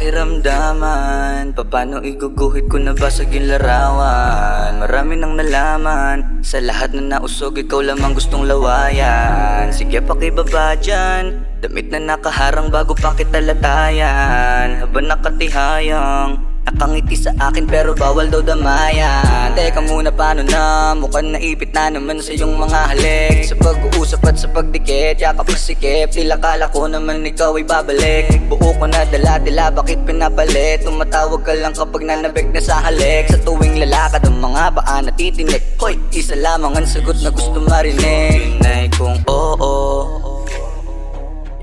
pakiramdaman? Paano iguguhit ko nabasag yung larawan? Marami nang nalaman, sa lahat na nausog ikaw lamang gustong lawayan. Sige pakibaba dyan, damit na nakaharang bago pa kita latayan. Habang nakatihayang nakangiti sa akin pero bawal daw damayan. Teka muna, paano na? Mukhang naipit na naman sa iyong mga halik. Sa pag-uusap at sa pagdikit, yakap masikip, tila kala ko naman ikaw ay babalik. Buo ko na dala-dala, bakit pinapalit? Tumatawag ka lang kapag nanabik na sa halik. Sa tuwing lalakad ang mga paa natitinik, hoy, isa lamang ang sagot na gusto marinig. Yun ay kung oo,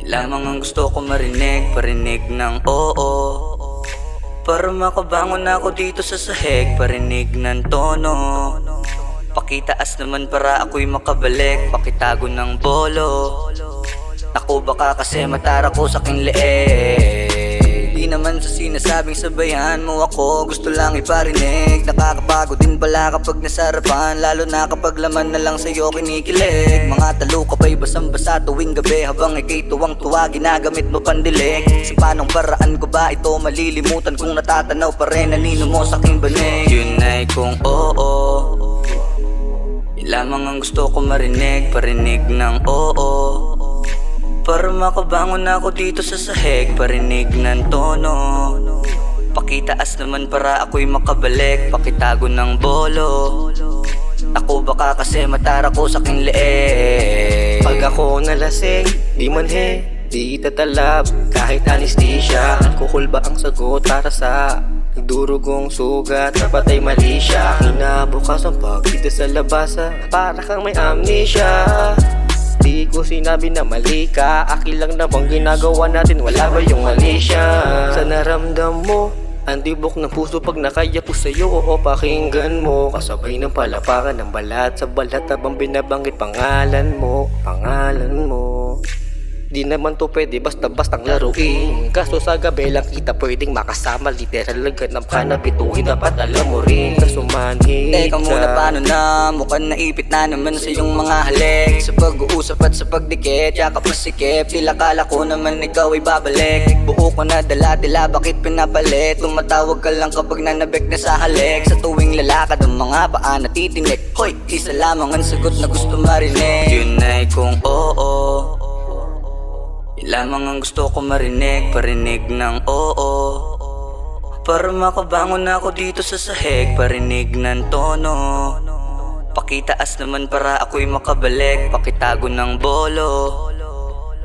lamang ang gusto ko marinig. Parinig ng oo, para makabangon ako dito sa sahig. Parinig ng tono, pakitaas naman para ako'y makabalik. Pakitago ng bolo, naku baka kasi matara ko sa aking leeg. Di naman sa sinasabing sabayan mo ako, gusto lang iparinig. Nakakapagod din pala kapag nasarapan, lalo na kapag laman na lang sa'yo kinikilig. Mga talo ka pa'y basang-basa tuwing gabi, habang ika'y tuwang-tuwa ginamit mo pandilig. Sa panong paraan ko ba ito malilimutan kung natatanaw pa rin anino mo sa aking banig? Yun ay kung oo, yun lamang ang gusto ko marinig. Parinig ng oo, para makabangon ako dito sa sahig. Parinig ng tono, pakitaas naman para ako'y makabalik. Pakitago ng bolo, ako baka kasi matara ko sa aking leeg. Pag ako nalasing, di manhe, di tatalab kahit anesthesia. Kukulba ang sagot para sa nagdurugong sugat, napatay mali siya. Kinabukas ang pagdito sa labasa, para kang may amnesia. Di ko sinabi na mali ka, akin lang namang ginagawa natin, wala ba yung mali siya? Sa naramdam mo, ang tibok ng puso pag nakaya ko sa'yo, oo pakinggan mo. Kasabay ng palapakan ng balat sa balat habang binabanggit pangalan mo, pangalan mo. Di naman to pwede basta-bastang laruin, kaso sa gabi lang kita pwedeng makasama. Literal lang ganap ka na bituin, dapat alam mo rin kaso manhid ka. Teka muna, paano na? Mukhang naipit na naman sa iyong mga halik. Sa pag-uusap at sa pagdikit, yakap masikip, tila kala ko naman ikaw ay babalik. Buo ko na dala-dala, bakit pinapalit? Tumatawag ka lang kapag nanabik na sa halik. Sa tuwing lalakad ang mga paa natitinik, hoy, isa lamang ang sagot na gusto marinig. Yun ay kung oo, lamang ang gusto ko marinig. Parinig ng oo, para makabangon ako dito sa sahig. Parinig ng tono, pakitaas naman para ako'y makabalik. Pakitago ng bolo,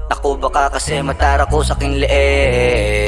ako baka kasi matara ko sa aking leeg.